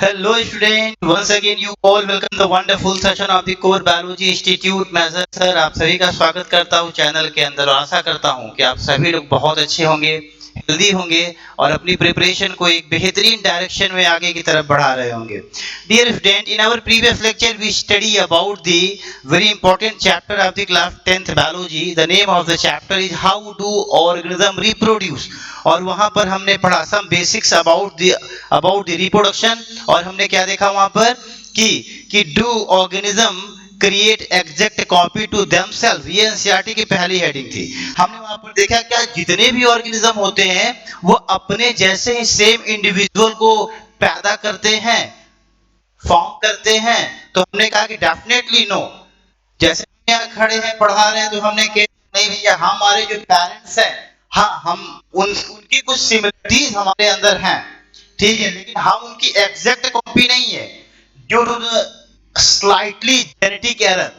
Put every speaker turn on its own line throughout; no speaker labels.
Hello student, once again you all welcome the wonderful session of the Core Biology Institute। मैं sir आप सभी का स्वागत करता हूं चैनल के अंदर और आशा करता हूं कि आप सभी लोग बहुत अच्छे होंगे, हेल्दी होंगे और अपनी प्रिपरेशन को एक बेहतरीन डायरेक्शन में आगे की तरफ बढ़ा रहे होंगे। Dear student, in our previous lecture we study about the very important chapter of the class 10th biology. The name of the chapter is how do organism reproduce। और वहां पर हमने पढ़ा some basics about the reproduction। और हमने क्या देखा वहां पर कि do organism create exact copy to themselves. ये एनसीईआरटी की पहली हेडिंग थी। हमने वहां पर देखा क्या जितने भी ऑर्गेनिज्म होते हैं वो अपने जैसे ही सेम इंडिविजुअल को पैदा करते हैं, फॉर्म करते हैं। तो हमने कहा कि डेफिनेटली नो। जैसे यहाँ खड़े हैं पढ़ा रहे हैं तो हमने कहा नहीं भैया हमारे जो पेरेंट्स हैं, हाँ हम उनकी कुछ सिमिलरिटीज हमारे अंदर हैं, ठीक है, लेकिन हम उनकी एग्जैक्ट कॉपी नहीं है। Due to the slightly genetic error,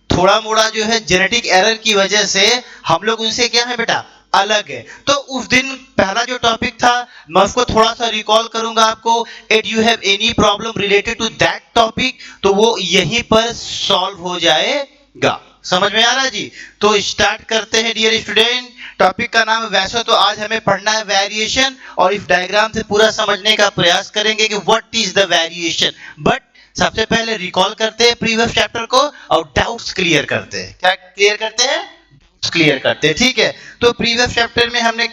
थोड़ा मोड़ा जो है जेनेटिक एरर की वजह से हम लोग उनसे क्या है बेटा अलग है। तो उस दिन पहला जो टॉपिक था मैं उसको थोड़ा सा रिकॉल करूंगा आपको। If you have any problem related to that topic तो वो यहीं पर सॉल्व हो जाएगा। समझ में आ रहा है जी? तो स्टार्ट करते हैं डियर स्टूडेंट। टॉपिक का नाम वैसे तो आज हमें पढ़ना है वेरिएशन और इस डायग्राम से पूरा समझने का प्रयास करेंगे कि what is the variation. But सबसे पहले रिकॉल करते हैं प्रीवियस चैप्टर को और डाउट्स क्लियर करते हैं। क्या क्लियर करते हैं? डाउट्स क्लियर करते हैं, ठीक है। तो प्रीवियस चैप्टर में हमने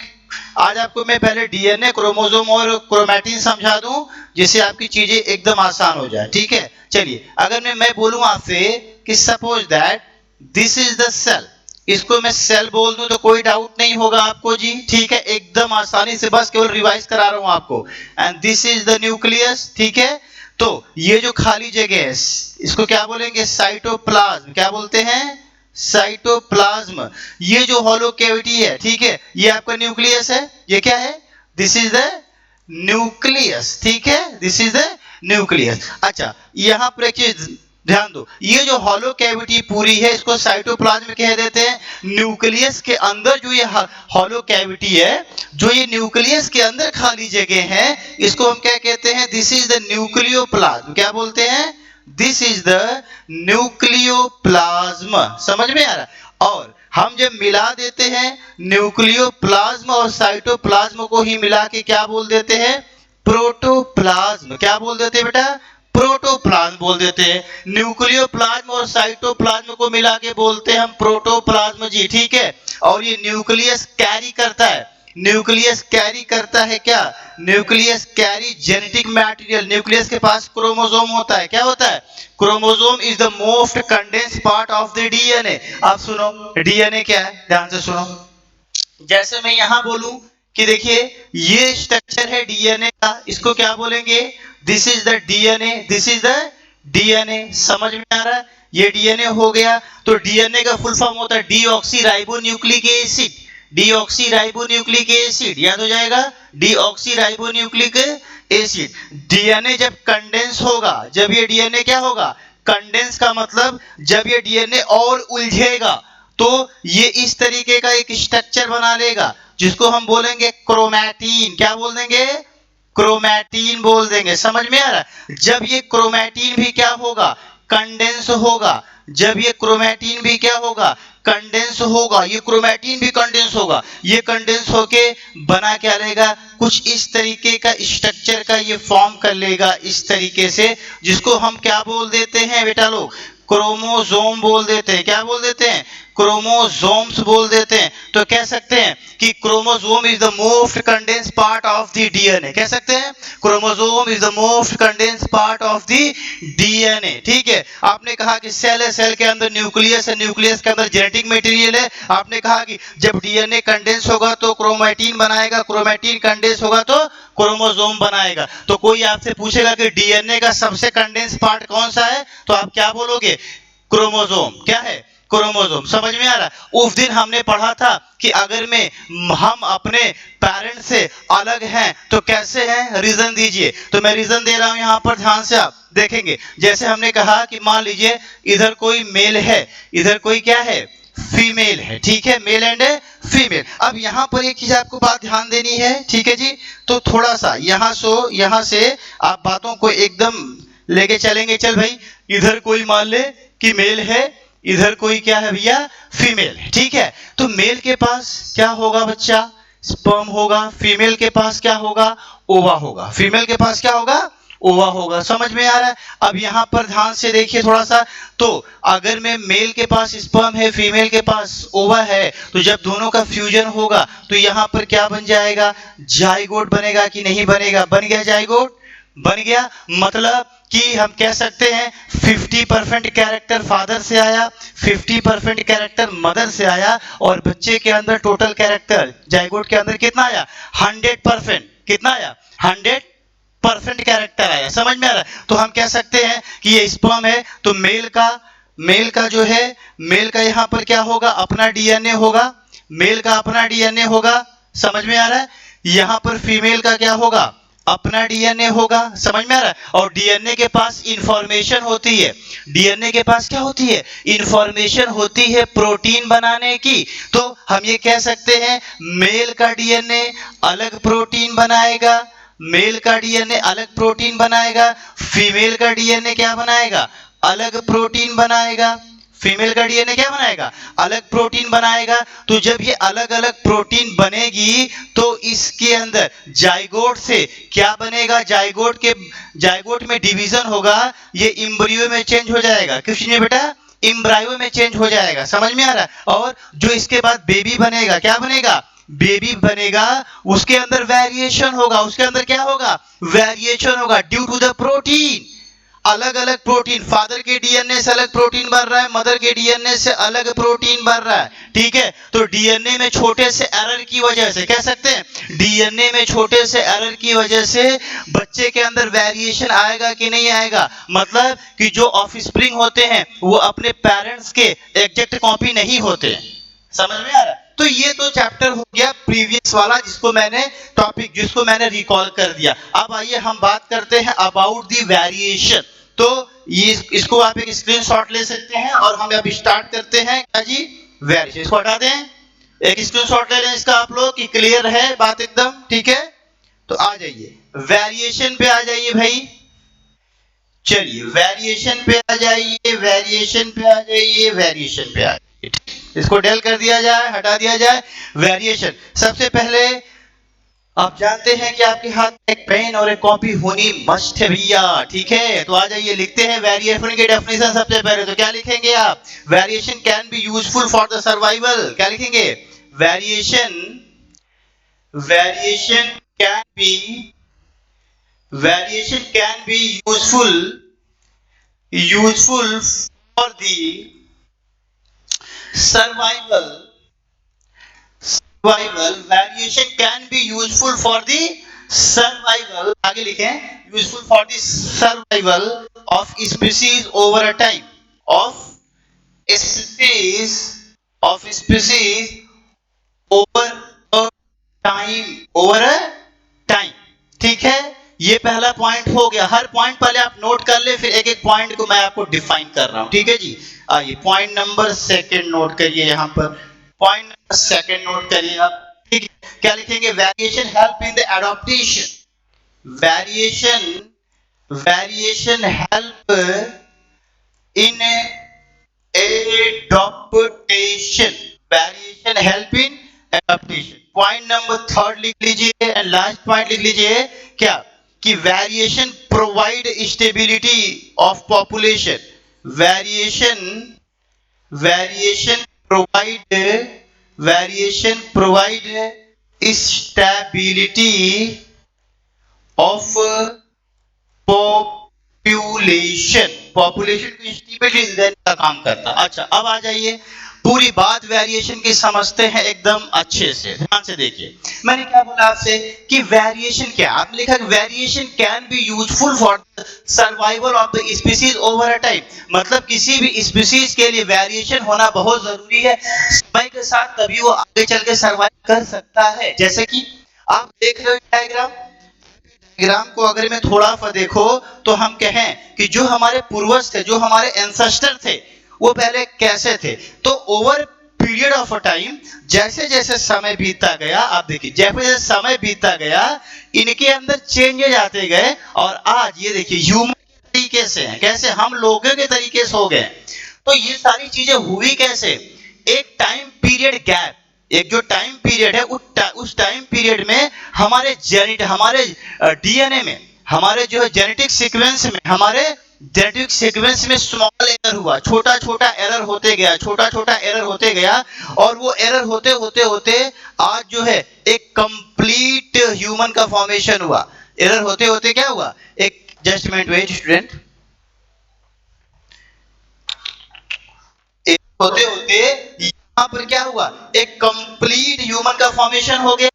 आज आपको मैं पहले डीएनए, क्रोमोसोम और क्रोमैटिन समझा दूं जिससे आपकी चीजें एकदम आसान हो जाए, ठीक है। चलिए अगर मैं बोलूं आपसे कि suppose that this is the cell, इसको मैं सेल बोल दूं तो कोई डाउट नहीं होगा आपको जी, ठीक है, एकदम आसानी से, बस केवल रिवाइज करा रहा हूं आपको। And this is the nucleus, ठीक है। तो ये जो खाली जगह है इसको क्या बोलेंगे? साइटोप्लाज्म। क्या बोलते हैं? साइटोप्लाज्म। ये जो हॉलो कैविटी है, ठीक है, ये आपका न्यूक्लियस है। ये क्या है? दिस इज द न्यूक्लियस, ठीक है, दिस इज द न्यूक्लियस। अच्छा यहां पर एक चीज ध्यान दो, ये जो हॉलो कैविटी पूरी है इसको साइटोप्लाज्म कह देते हैं। न्यूक्लियस के अंदर जो ये हॉलो कैविटी है, जो ये न्यूक्लियस के अंदर खाली जगह है, इसको हम क्या कहते हैं? This is the nucleoplasm. क्या बोलते हैं? This is the nucleoplasm. समझ में आ रहा? और हम जब मिला देते हैं न्यूक्लियोप्लाज्म और साइटोप्लाज्म को ही मिला के क्या बोल देते हैं? प्रोटोप्लाज्म। क्या बोल देते हैं बेटा? प्रोटोप्लाज्म बोल देते हैं। न्यूक्लियोप्लाज्म और साइटोप्लाज्म को मिला के बोलते हैं हम प्रोटोप्लाज्म जी, ठीक है। और ये न्यूक्लियस कैरी करता है, न्यूक्लियस कैरी करता है क्या? Nucleus carry genetic material. Nucleus के पास क्रोमोसोम होता है। क्या होता है? Chromosome is the most condense part of the DNA. अब सुनो डीएनए क्या है, ध्यान से सुनो। जैसे मैं यहां बोलूं कि देखिए ये स्ट्रक्चर है डीएनए का, इसको क्या बोलेंगे? This is the DNA, this is the DNA. समझ में आ रहा है? ये डीएनए हो गया। तो डीएनए का फुल फॉर्म होता है डीऑक्सीराइबोन्यूक्लिक एसिड। डीऑक्सीराइबोन्यूक्लिक एसिड याद हो जाएगा, डीऑक्सीराइबोन्यूक्लिक एसिड। डीएनए जब कंडेंस होगा, जब ये डीएनए क्या होगा? कंडेंस का मतलब जब ये डीएनए और उलझेगा तो ये इस तरीके का एक स्ट्रक्चर बना लेगा जिसको हम बोलेंगे क्रोमैटिन। क्या बोल देंगे? क्रोमैटिन बोल देंगे। समझ में आ रहा है? जब ये क्रोमैटिन भी क्या होगा? कंडेंस होगा। जब ये क्रोमैटिन भी क्या होगा? कंडेंस होगा। ये क्रोमैटिन भी कंडेंस होगा। ये कंडेंस होके बना क्या लेगा? कुछ इस तरीके का स्ट्रक्चर का ये फॉर्म कर लेगा, इस तरीके से, जिसको हम क्या बोल देते हैं बेटा लोग? क्रोमोसोम बोल देते हैं। क्या बोल देते हैं? क्रोमोसोम्स बोल देते हैं। तो कह सकते हैं कि chromosome is the most condense part of the DNA. कह सकते हैं chromosome is the most condense part of the DNA, ठीक है। आपने कहा कि सेल है, सेल के अंदर न्यूक्लियस है, न्यूक्लियस के अंदर जेनेटिक मटेरियल है। आपने कहा कि जब डीएनए कंडेंस होगा तो क्रोमैटिन बनाएगा, क्रोमैटिन कंडेंस होगा तो क्रोमोसोम बनाएगा। तो कोई आपसे पूछेगा कि डीएनए का सबसे कंडेंस पार्ट कौन सा है, तो आप क्या बोलोगे? क्रोमोसोम। क्या है? क्रोमोसोम। समझ में आ रहा है? उस दिन हमने पढ़ा था कि अगर हम अपने पेरेंट्स से अलग हैं तो कैसे हैं, रीजन दीजिए। तो मैं रीजन दे रहा हूं यहां पर, ध्यान से आप देखेंगे। जैसे हमने कहा कि मान लीजिए इधर कोई मेल है, इधर कोई क्या है? फीमेल है, ठीक है, मेल एंड फीमेल। अब यहाँ पर एक चीज आपको बात ध्यान देनी है, ठीक है जी। तो थोड़ा सा यहाँ से आप बातों को एकदम लेके चलेंगे। चल भाई, इधर कोई मान ले कि मेल है, इधर कोई क्या है भैया, फीमेल है, ठीक है। तो मेल के पास क्या होगा बच्चा, स्पर्म होगा। फीमेल के पास क्या होगा, ओवा होगा। फीमेल के पास क्या होगा, ओवा होगा। समझ में आ रहा है। अब यहाँ पर ध्यान से देखिए थोड़ा सा। तो अगर मैं मेल के पास स्पर्म है, फीमेल के पास ओवा है, तो जब दोनों का फ्यूजन होगा तो यहाँ पर क्या बन जाएगा, जाइगोट बनेगा कि नहीं बनेगा, बन गया जाइगोट, बन गया। मतलब कि हम कह सकते हैं 50% कैरेक्टर फादर से आया, 50% कैरेक्टर मदर से आया, और बच्चे के अंदर टोटल कैरेक्टर जाइगोट के अंदर कितना आया, 100%। कितना आया, 100% कैरेक्टर आया। समझ में आ रहा है। तो हम कह सकते हैं कि ये स्पर्म है, तो मेल का जो है, मेल का यहाँ पर क्या होगा, अपना डीएनए होगा, मेल का अपना डीएनए होगा। समझ में आ रहा है। यहाँ पर फीमेल का क्या होगा, अपना डीएनए होगा। समझ में आ रहा है। और डीएनए के पास इंफॉर्मेशन होती है, डीएनए के पास क्या होती है, इंफॉर्मेशन होती है प्रोटीन बनाने की। तो हम ये कह सकते हैं मेल का डीएनए अलग प्रोटीन बनाएगा, मेल का डीएनए अलग प्रोटीन बनाएगा, फीमेल का डीएनए क्या बनाएगा, अलग प्रोटीन बनाएगा। फीमेल का डीएनए क्या बनाएगा, अलग प्रोटीन बनाएगा। तो जब ये अलग अलग प्रोटीन बनेगी तो इसके अंदर जाइगोट से क्या बनेगा, जाइगोट में डिवीजन होगा, ये एम्ब्रियो में चेंज हो जाएगा। किस चीज में बेटा, एम्ब्रायो में चेंज हो जाएगा। समझ में आ रहा है। और जो इसके बाद बेबी बनेगा, क्या बनेगा, बेबी बनेगा, उसके अंदर वेरिएशन होगा। उसके अंदर क्या होगा, वेरिएशन होगा, ड्यू टू द प्रोटीन। अलग अलग प्रोटीन, फादर के डीएनए से अलग प्रोटीन बन रहा है, मदर के डीएनए से अलग प्रोटीन बन रहा है, ठीक है। तो डीएनए में छोटे से एरर की वजह से, कह सकते हैं डीएनए में छोटे से एरर की वजह से बच्चे के अंदर वेरिएशन आएगा कि नहीं आएगा। मतलब कि जो ऑफस्प्रिंग होते हैं वो अपने पेरेंट्स के एग्जैक्ट कॉपी नहीं होते। समझ में आ रहा है। तो ये तो चैप्टर हो गया प्रीवियस वाला, जिसको मैंने रिकॉल कर दिया। अब आइए हम बात करते हैं अबाउट द वेरिएशन। तो ये इसको आप एक स्क्रीनशॉट ले सकते हैं और हम अब स्टार्ट करते हैं क्या जी, वेरिएशन। इसको हटा दें, एक स्क्रीनशॉट ले लें इसका आप लोग कि क्लियर है बात एकदम, ठीक है। तो आ जाइए वेरिएशन पे, आ जाइए भाई, चलिए वेरिएशन पे आ जाइए, वेरिएशन पे आ जाइए, वेरिएशन पे आ जाइए। इसको डेल कर दिया जाए, हटा दिया जाए। वेरिएशन, सबसे पहले आप जानते हैं कि आपके हाथ में एक पेन और एक कॉपी होनी मस्ट है भैया, ठीक है। तो आ जाइए लिखते हैं वेरिएशन की डेफिनेशन। सबसे पहले तो क्या लिखेंगे आप, variation can be useful for the survival. क्या लिखेंगे, variation can be useful for the survival. Variation can be useful for the survival, आगे लिखें, useful for the survival of species over a time, of species over a time, ठीक है। ये पहला point हो गया। हर पॉइंट पहले आप नोट कर ले, फिर एक एक पॉइंट को मैं आपको डिफाइन कर रहा हूं, ठीक है जी। आइए पॉइंट नंबर सेकंड नोट करिए, यहां पर पॉइंट नंबर सेकंड नोट करिए आप, ठीक है। क्या लिखेंगे, variation help in the adaptation. Variation help in adaptation, variation help in adaptation. Point number third लिख लीजिए एंड लास्ट पॉइंट लिख लीजिए, क्या कि variation provide stability of population. Variation provide stability of population को स्टेबिलिटी देने का काम करता। अच्छा अब आ जाइए, पूरी बात वेरिएशन की समझते हैं एकदम अच्छे से, ध्यान से देखिए। मैंने क्या बोला आपसे कि वेरिएशन क्या, आपने लिखा variation can be useful for survival of the species over a time. मतलब किसी भी स्पीसीज के लिए वेरिएशन होना बहुत जरूरी है, समय के साथ तभी वो आगे चल के सर्वाइव कर सकता है। जैसे कि आप देख रहे हो डायग्राम को अगर मैं थोड़ा सा देखो तो हम कहें कि जो हमारे पूर्वज थे, जो हमारे एंसेस्टर थे, वो पहले कैसे थे। तो over period of a time, जैसे जैसे समय बीतता गया, आप देखिए जैसे जैसे समय बीतता गया इनके अंदर चेंजेस आते गए, और आज ये देखिए ह्यूमन तरीके से हैं, कैसे हम लोगों के तरीके से हो गए। तो ये सारी चीजें हुई कैसे, एक टाइम पीरियड गैप, एक जो टाइम पीरियड है उस टाइम पीरियड में हमारे हमारे डीएनए में, हमारे जो है जेनेटिक सीक्वेंस में, हमारे जेनेटिक सीक्वेंस में स्मॉल एरर हुआ, छोटा छोटा एरर होते गया, छोटा छोटा एरर होते गया, और वो एरर होते होते होते आज जो है एक कंप्लीट ह्यूमन का फॉर्मेशन हुआ। एरर होते होते क्या हुआ, एक जस्ट मिनट वेट स्टूडेंट, होते होते यहाँ पर क्या हुआ, एक कंप्लीट ह्यूमन का फॉर्मेशन हो गया।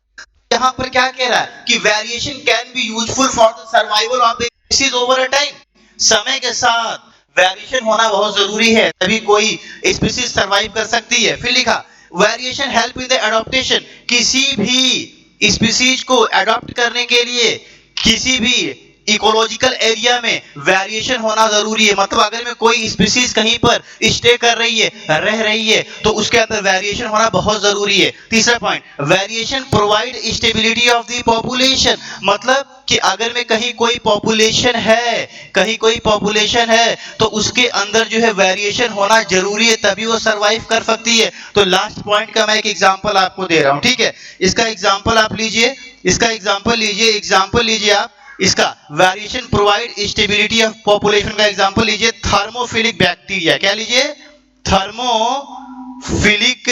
यहाँ पर क्या कह रहा है कि variation can be useful for the survival of the species over a time. समय के साथ वेरिएशन होना बहुत जरूरी है, तभी कोई स्पीशीज सर्वाइव कर सकती है। फिर लिखा variation help in the adaptation, किसी भी स्पीशीज को अडॉप्ट करने के लिए किसी भी इकोलॉजिकल एरिया में वेरिएशन होना जरूरी है। मतलब अगर में कोई स्पीशीज कहीं पर स्टे कर रही है, रह रही है, तो उसके अंदर वेरिएशन होना बहुत जरूरी है। तीसरा point, variation provide stability of the population, मतलब कि अगर में कहीं कोई पॉपुलेशन है, कहीं कोई पॉपुलेशन है, तो उसके अंदर जो है वेरिएशन होना जरूरी है, तभी वो सरवाइव कर सकती है। तो लास्ट पॉइंट का मैं एक एग्जांपल आपको दे रहा हूं, ठीक है। इसका एग्जांपल आप लीजिए, इसका एग्जांपल लीजिए, एग्जांपल लीजिए आप इसका, variation provide stability of population का एग्जांपल लीजिए, थर्मोफिलिक बैक्टीरिया। क्या लीजिए, थर्मोफिलिक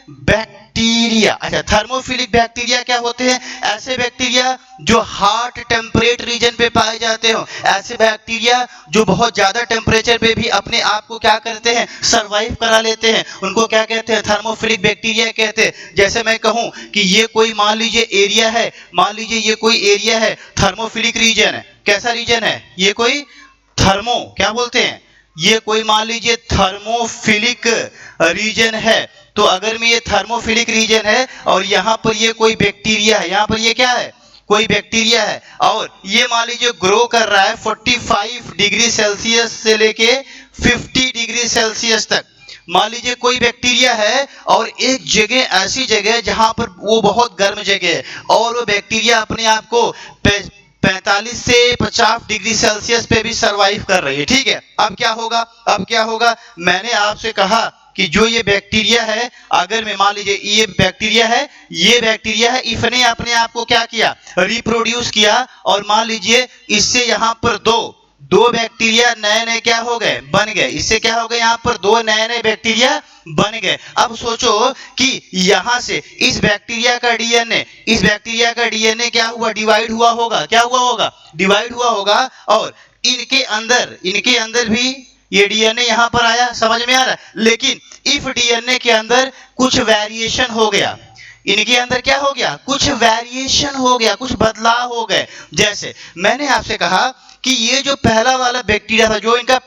बैक्टीरिया। अच्छा, थर्मोफिलिक बैक्टीरिया क्या होते हैं, ऐसे बैक्टीरिया जो हॉट टेम्परेट रीजन पे पाए जाते हो, ऐसे बैक्टीरिया जो बहुत ज्यादा टेम्परेचर पे भी अपने आप को क्या करते हैं, सरवाइव करा लेते हैं, उनको क्या कहते हैं, थर्मोफिलिक बैक्टीरिया कहते हैं। जैसे मैं कहूं कि ये कोई मान लीजिए एरिया है, मान लीजिए ये कोई एरिया है, थर्मोफिलिक रीजन है। कैसा रीजन है ये, कोई थर्मो क्या बोलते हैं, ये कोई मान लीजिए थर्मोफिलिक रीजन है। तो अगर में ये थर्मोफिलिक रीजन है और यहाँ पर ये कोई बैक्टीरिया है, यहाँ पर ये क्या है, कोई बैक्टीरिया है, और ये मान लीजिए ग्रो कर रहा है 45 डिग्री सेल्सियस से लेके 50 डिग्री सेल्सियस तक। मान लीजिए कोई बैक्टीरिया है और एक जगह ऐसी जगह जहां पर वो बहुत गर्म जगह है, और वो बैक्टीरिया अपने आप को 45 से 50 डिग्री सेल्सियस पे भी सरवाइव कर रही है, ठीक है। अब क्या होगा, अब क्या होगा, मैंने आपसे कहा कि जो ये बैक्टीरिया है, अगर मैं मान लीजिए ये बैक्टीरिया है, ये बैक्टीरिया है, इसने अपने आप को क्या किया, रिप्रोड्यूस किया, और मान लीजिए इससे यहाँ पर दो बैक्टीरिया नए नए क्या हो गए, बन गए। इससे क्या हो गए, यहाँ पर दो नए नए बैक्टीरिया बन गए। अब सोचो कि यहां से इस बैक्टीरिया का डीएनए, इस बैक्टीरिया का डीएनए क्या हुआ, डिवाइड हुआ होगा, क्या हुआ होगा, डिवाइड हुआ होगा, और इनके अंदर भी ये डीएनए यहां पर आया, समझ में आ रहा है। लेकिन इफ डीएनए के अंदर कुछ वेरिएशन हो गया, इनके अंदर क्या हो गया, कुछ वेरिएशन हो गया, कुछ बदलाव हो गए। जैसे मैंने आपसे कहा कि ये जो पहला वाला बैक्टीरिया था, जो इनका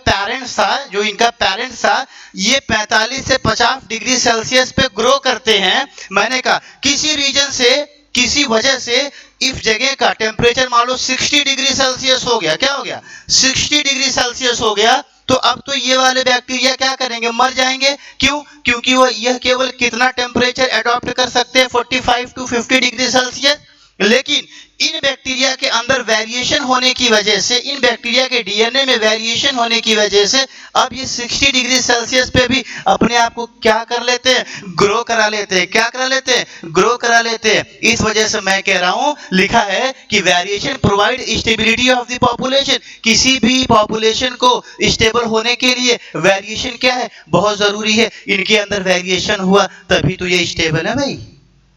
पेरेंट्स था, ये 45 से 50 डिग्री सेल्सियस पे ग्रो करते हैं। मैंने कहा किसी रीजन से, किसी वजह से इस जगह का टेम्परेचर मान लो 60 डिग्री सेल्सियस हो गया, क्या हो गया, 60 डिग्री सेल्सियस हो गया, तो अब तो ये वाले बैक्टीरिया क्या करेंगे, मर जाएंगे। क्यों, क्योंकि वो यह केवल कितना टेम्परेचर अडॉप्ट कर सकते हैं, 45 टू 50 डिग्री सेल्सियस। लेकिन इन बैक्टीरिया के अंदर वेरिएशन होने की वजह से, इन बैक्टीरिया के डीएनए में वेरिएशन होने की वजह से अब ये 60 डिग्री सेल्सियस पे भी अपने आप को क्या कर लेते हैं, ग्रो करा लेते हैं। क्या करा लेते हैं, ग्रो करा लेते हैं। इस वजह से मैं कह रहा हूं, लिखा है कि variation provide stability of the population, किसी भी पॉपुलेशन को स्टेबल होने के लिए वेरिएशन क्या है, बहुत जरूरी है। इनके अंदर वेरिएशन हुआ तभी तो ये स्टेबल है भाई,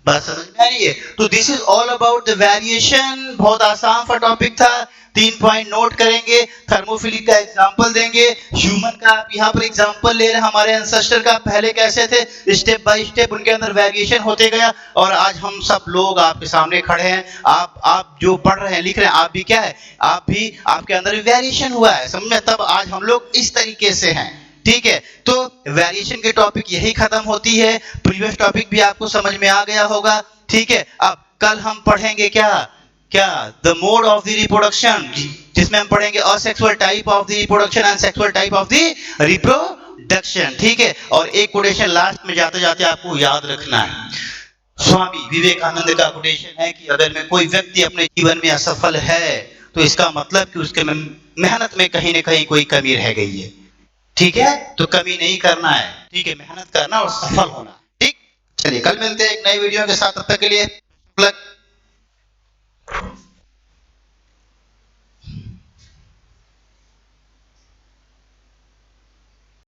बात समझ में आ रही है। तो this is all about the variation. बहुत आसान सा टॉपिक था, 3 पॉइंट नोट करेंगे, थर्मोफिलिक का एग्जांपल देंगे, ह्यूमन का आप यहाँ पर एग्जांपल ले रहे हैं, हमारे एंसेस्टर का पहले कैसे थे, स्टेप बाय स्टेप उनके अंदर वेरिएशन होते गया, और आज हम सब लोग आपके सामने खड़े हैं, आप जो पढ़ रहे हैं, लिख रहे हैं, आप भी क्या है, आप भी, आपके अंदर वेरिएशन हुआ है, समझ में, तब आज हम लोग इस तरीके से हैं, ठीक है। तो वेरिएशन के टॉपिक यही खत्म होती है। प्रीवियस टॉपिक भी आपको समझ में आ गया होगा, ठीक है। अब कल हम पढ़ेंगे क्या the mode of the reproduction, जिसमें हम पढ़ेंगे asexual type of the reproduction and sexual type of the reproduction. Introduction, ठीक है। और एक कोटेशन लास्ट में जाते जाते आपको याद रखना है। स्वामी विवेकानंद का कोटेशन है कि अगर मैं कोई व्यक्ति अपने जीवन में असफल है तो इसका मतलब कि उसके मेहनत में कहीं ना कहीं कोई कमी रह गई है। ठीक है, तो कमी नहीं करना है, ठीक है, मेहनत करना और सफल होना। ठीक, चलिए कल मिलते हैं एक नई वीडियो के साथ, तब तक के लिए